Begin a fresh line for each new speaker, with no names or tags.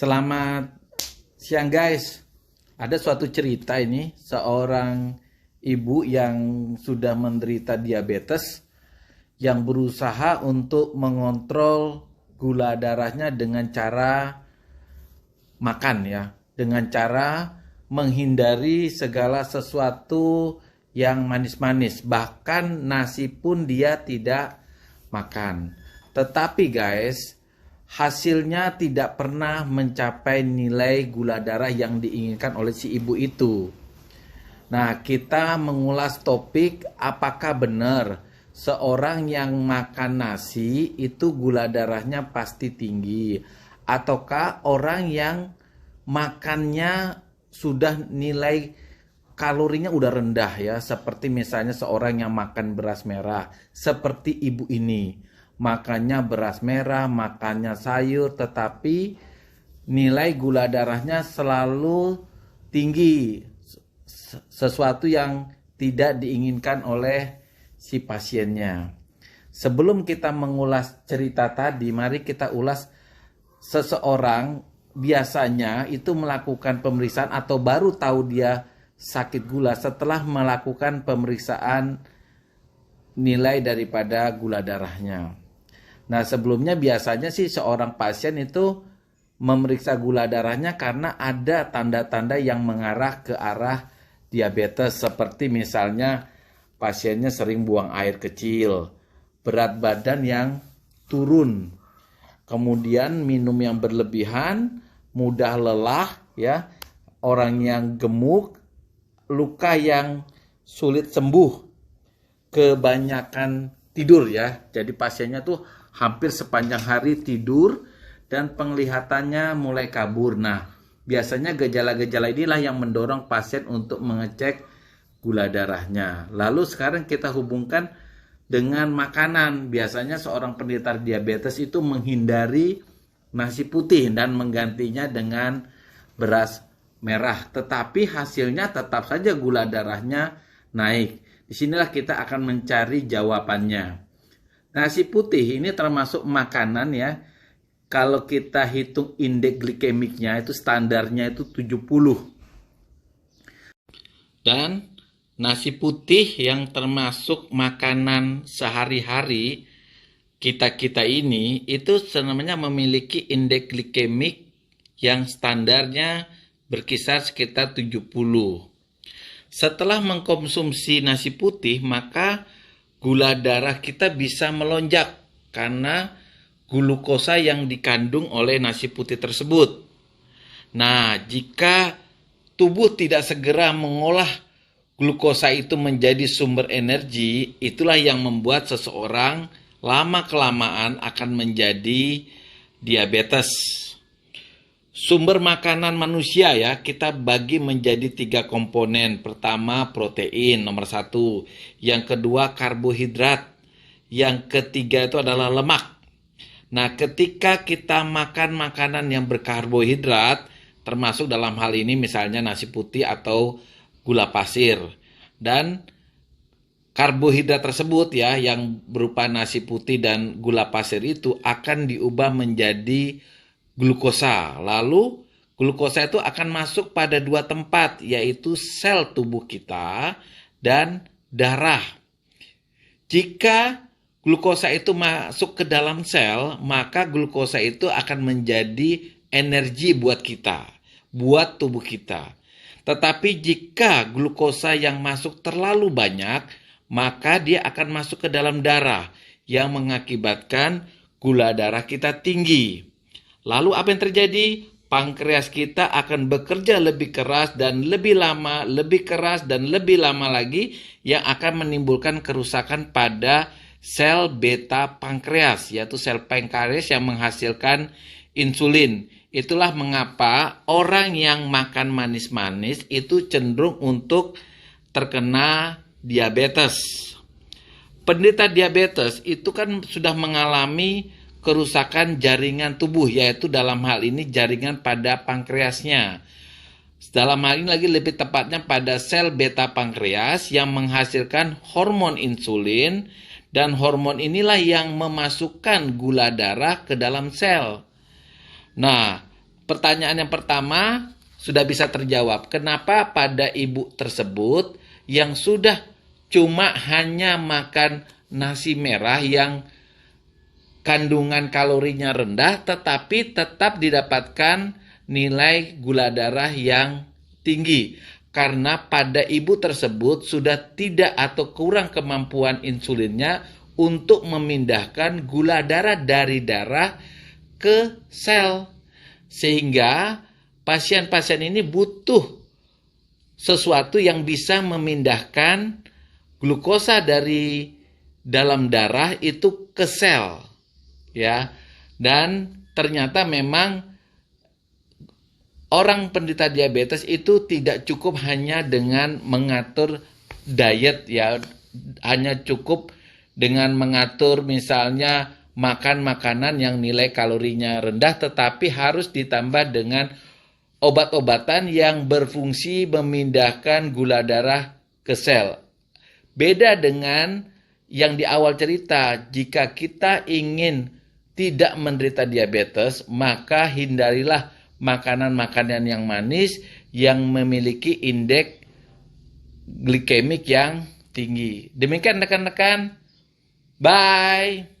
Selamat siang guys. Ada suatu cerita ini, seorang ibu yang sudah menderita diabetes yang berusaha untuk mengontrol gula darahnya dengan cara makan ya, dengan cara menghindari segala sesuatu yang manis-manis, bahkan nasi pun dia tidak makan. Tetapi guys, hasilnya tidak pernah mencapai nilai gula darah yang diinginkan oleh si ibu itu. Nah, kita mengulas topik apakah benar seorang yang makan nasi itu gula darahnya pasti tinggi, ataukah orang yang makannya sudah nilai kalorinya udah rendah ya, seperti misalnya seorang yang makan beras merah, seperti ibu ini. Makannya beras merah, makannya sayur, tetapi nilai gula darahnya selalu tinggi. Sesuatu yang tidak diinginkan oleh si pasiennya. Sebelum kita mengulas cerita tadi, mari kita ulas seseorang biasanya itu melakukan pemeriksaan atau baru tahu dia sakit gula setelah melakukan pemeriksaan nilai daripada gula darahnya. Nah, sebelumnya biasanya sih seorang pasien itu memeriksa gula darahnya karena ada tanda-tanda yang mengarah ke arah diabetes, seperti misalnya pasiennya sering buang air kecil, berat badan yang turun, kemudian minum yang berlebihan, mudah lelah ya, orang yang gemuk, luka yang sulit sembuh, kebanyakan tidur ya. Jadi pasiennya tuh hampir sepanjang hari tidur dan penglihatannya mulai kabur. Nah, biasanya gejala-gejala inilah yang mendorong pasien untuk mengecek gula darahnya. Lalu sekarang kita hubungkan dengan makanan. Biasanya seorang penderita diabetes itu menghindari nasi putih dan menggantinya dengan beras merah. Tetapi hasilnya tetap saja gula darahnya naik. Disinilah kita akan mencari jawabannya. Nasi putih ini termasuk makanan ya. Kalau kita hitung indeks glikemiknya itu standarnya itu 70. Dan nasi putih yang termasuk makanan sehari-hari kita ini itu sebenarnya memiliki indeks glikemik yang standarnya berkisar sekitar 70. Setelah mengkonsumsi nasi putih, maka gula darah kita bisa melonjak karena glukosa yang dikandung oleh nasi putih tersebut. Nah, jika tubuh tidak segera mengolah glukosa itu menjadi sumber energi, itulah yang membuat seseorang lama-kelamaan akan menjadi diabetes. Sumber makanan manusia ya, kita bagi menjadi 3 komponen. Pertama, protein, nomor 1. Yang kedua, karbohidrat. Yang ketiga itu adalah lemak. Nah, ketika kita makan makanan yang berkarbohidrat, termasuk dalam hal ini misalnya nasi putih atau gula pasir. Dan karbohidrat tersebut ya, yang berupa nasi putih dan gula pasir itu akan diubah menjadi glukosa. Lalu glukosa itu akan masuk pada 2 tempat, yaitu sel tubuh kita dan darah. Jika glukosa itu masuk ke dalam sel, maka glukosa itu akan menjadi energi buat kita, buat tubuh kita. Tetapi jika glukosa yang masuk terlalu banyak, maka dia akan masuk ke dalam darah yang mengakibatkan gula darah kita tinggi. Lalu apa yang terjadi? Pankreas kita akan bekerja lebih keras dan lebih lama, lebih keras dan lebih lama lagi, yang akan menimbulkan kerusakan pada sel beta pankreas, yaitu sel pankreas yang menghasilkan insulin. Itulah mengapa orang yang makan manis-manis itu cenderung untuk terkena diabetes. Penderita diabetes itu kan sudah mengalami kerusakan jaringan tubuh, yaitu dalam hal ini jaringan pada pankreasnya. Dalam hal ini lagi lebih tepatnya pada sel beta pankreas yang menghasilkan hormon insulin, dan hormon inilah yang memasukkan gula darah ke dalam sel. Nah, pertanyaan yang pertama sudah bisa terjawab. Kenapa pada ibu tersebut yang sudah cuma hanya makan nasi merah yang kandungan kalorinya rendah, tetapi tetap didapatkan nilai gula darah yang tinggi. Karena pada ibu tersebut sudah tidak atau kurang kemampuan insulinnya untuk memindahkan gula darah dari darah ke sel. Sehingga pasien-pasien ini butuh sesuatu yang bisa memindahkan glukosa dari dalam darah itu ke sel, ya. Dan ternyata memang orang penderita diabetes itu tidak cukup hanya dengan mengatur diet, ya, hanya cukup dengan mengatur misalnya makan makanan yang nilai kalorinya rendah, tetapi harus ditambah dengan obat-obatan yang berfungsi memindahkan gula darah ke sel. Beda dengan yang di awal cerita, jika kita ingin tidak menderita diabetes, maka hindarilah makanan-makanan yang manis yang memiliki indeks glikemik yang tinggi. Demikian rekan-rekan. Bye.